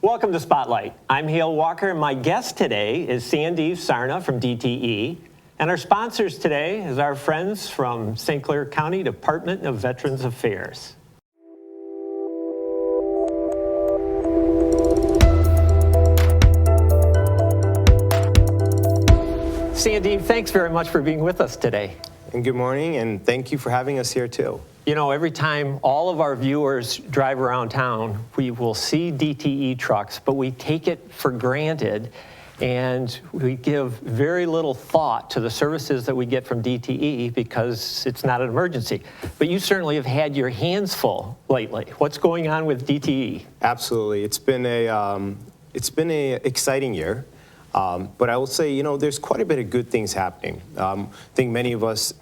Welcome to Spotlight. I'm Hale Walker, and my guest today is Sandeev Sarna from DTE. And our sponsors today is our friends from St. Clair County Department of Veterans Affairs. Sandeev, thanks very much for being with us today. And good morning, and thank you for having us here too. You know, every time all of our viewers drive around town, we will see DTE trucks, but we take it for granted, and we give very little thought to the services that we get from DTE because it's not an emergency. But you certainly have had your hands full lately. What's going on with DTE? Absolutely, it's been a exciting year. But I will say, you know, there's quite a bit of good things happening. I think many of us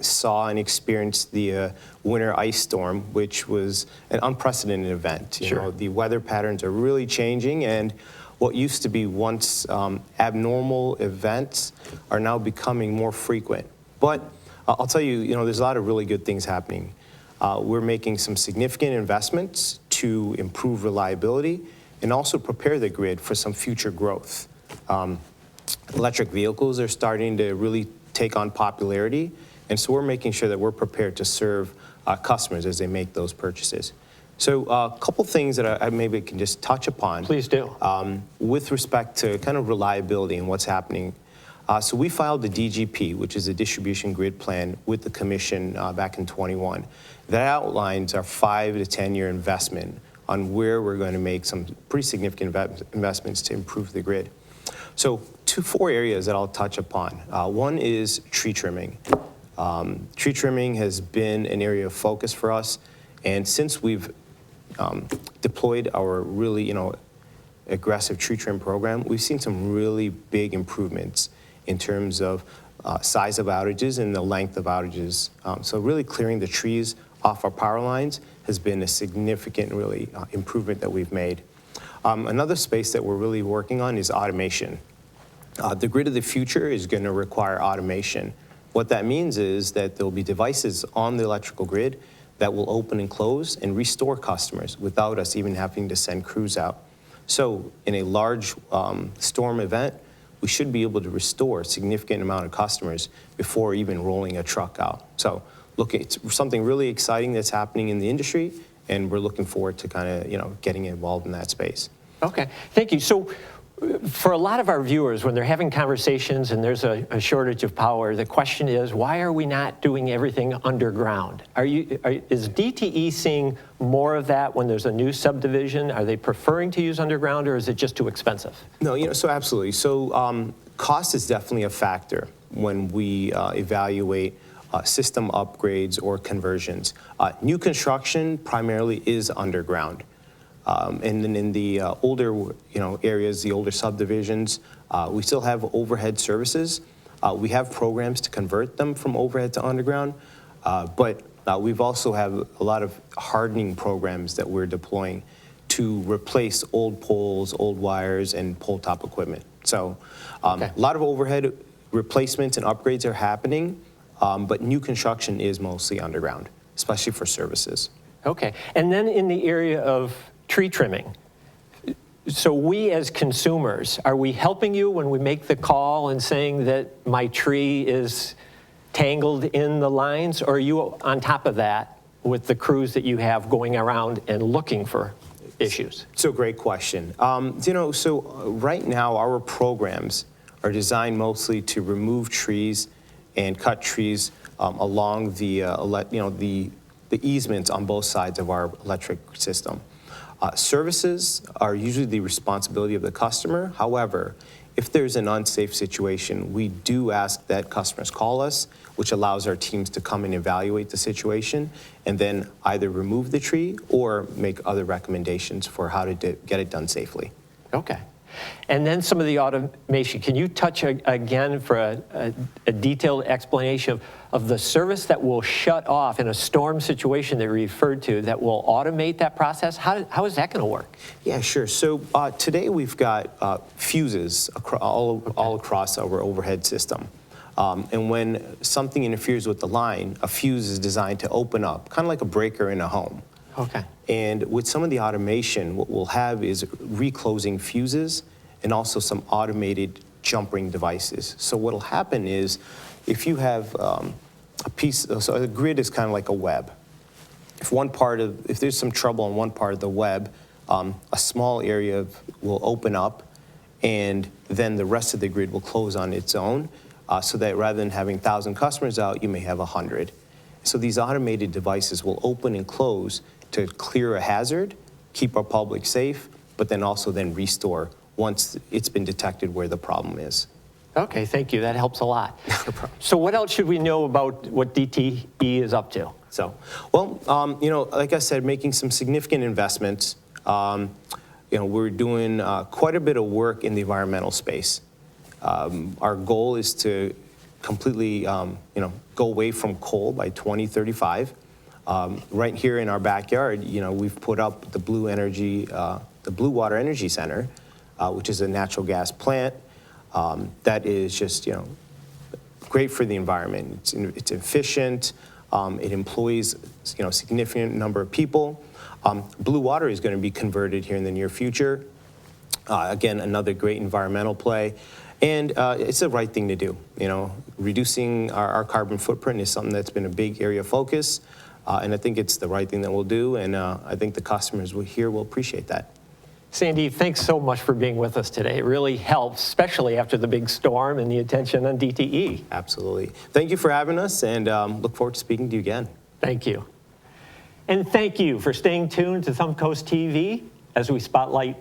saw and experienced the winter ice storm, which was an unprecedented event. You know, the weather patterns are really changing, and what used to be once abnormal events are now becoming more frequent. But I'll tell you, you know, there's a lot of really good things happening. We're making some significant investments to improve reliability and also prepare the grid for some future growth. Electric vehicles are starting to really take on popularity, and so we're making sure that we're prepared to serve customers as they make those purchases. So a couple things that I maybe can just touch upon. Please do. With respect to kind of reliability and what's happening. So we filed the DGP, which is a distribution grid plan, with the commission back in 21. That outlines our 5 to 10-year investment on where we're going to make some pretty significant investments to improve the grid. So 4 areas that I'll touch upon. One is tree trimming. Tree trimming has been an area of focus for us, and since we've deployed our really, aggressive tree trim program, we've seen some really big improvements in terms of size of outages and the length of outages. So really clearing the trees off our power lines has been a significant, really, improvement that we've made. Another space that we're really working on is automation. The grid of the future is going to require automation. What that means is that there will be devices on the electrical grid that will open and close and restore customers without us even having to send crews out. So in a large storm event, we should be able to restore a significant amount of customers before even rolling a truck out. So look, it's something really exciting that's happening in the industry, and we're looking forward to kind of, getting involved in that space. Okay, thank you. So for a lot of our viewers, when they're having conversations and there's a shortage of power, the question is, why are we not doing everything underground? Is DTE seeing more of that when there's a new subdivision? Are they preferring to use underground, or is it just too expensive? No, so absolutely. So cost is definitely a factor when we evaluate system upgrades or conversions. New construction primarily is underground. And then in the older, areas, the older subdivisions, we still have overhead services. We have programs to convert them from overhead to underground, but we've also have a lot of hardening programs that we're deploying to replace old poles, old wires, and pole top equipment. So a lot of overhead replacements and upgrades are happening, but new construction is mostly underground, especially for services. Okay, and then in the area of tree trimming. So we as consumers, are we helping you when we make the call and saying that my tree is tangled in the lines, or are you on top of that with the crews that you have going around and looking for issues? So great question. So right now our programs are designed mostly to remove trees and cut trees along the, the easements on both sides of our electric system. Services are usually the responsibility of the customer. However, if there's an unsafe situation, we do ask that customers call us, which allows our teams to come and evaluate the situation and then either remove the tree or make other recommendations for how to get it done safely. Okay. And then some of the automation. Can you touch again for a detailed explanation of the service that will shut off in a storm situation that you referred to that will automate that process? How is that going to work? Yeah, sure. So today we've got fuses all across our overhead system. And when something interferes with the line, a fuse is designed to open up, kind of like a breaker in a home. Okay. And with some of the automation, what we'll have is reclosing fuses and also some automated jump ring devices. So what'll happen is if you have so a grid is kind of like a web. If there's some trouble on one part of the web, a small area will open up, and then the rest of the grid will close on its own, so that rather than having 1,000 customers out, you may have 100. So these automated devices will open and close to clear a hazard, keep our public safe, but then also then restore once it's been detected where the problem is. Okay, thank you. That helps a lot. No problem. So what else should we know about what DTE is up to? So, well, you know, like I said, making some significant investments. You know, we're doing quite a bit of work in the environmental space. Our goal is to completely, you know, go away from coal by 2035. Right here in our backyard, you know, we've put up the Blue Water Energy Center, which is a natural gas plant that is just, you know, great for the environment. It's efficient. It employs, you know, a significant number of people. Blue water is going to be converted here in the near future. Again, another great environmental play. And it's the right thing to do. You know, reducing our carbon footprint is something that's been a big area of focus. And I think it's the right thing that we'll do. And I think the customers here will appreciate that. Sandeev, thanks so much for being with us today. It really helps, especially after the big storm and the attention on DTE. Absolutely. Thank you for having us, and look forward to speaking to you again. Thank you. And thank you for staying tuned to Thumbcoast TV as we spotlight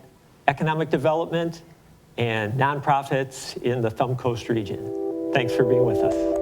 economic development and nonprofits in the Thumbcoast region. Thanks for being with us.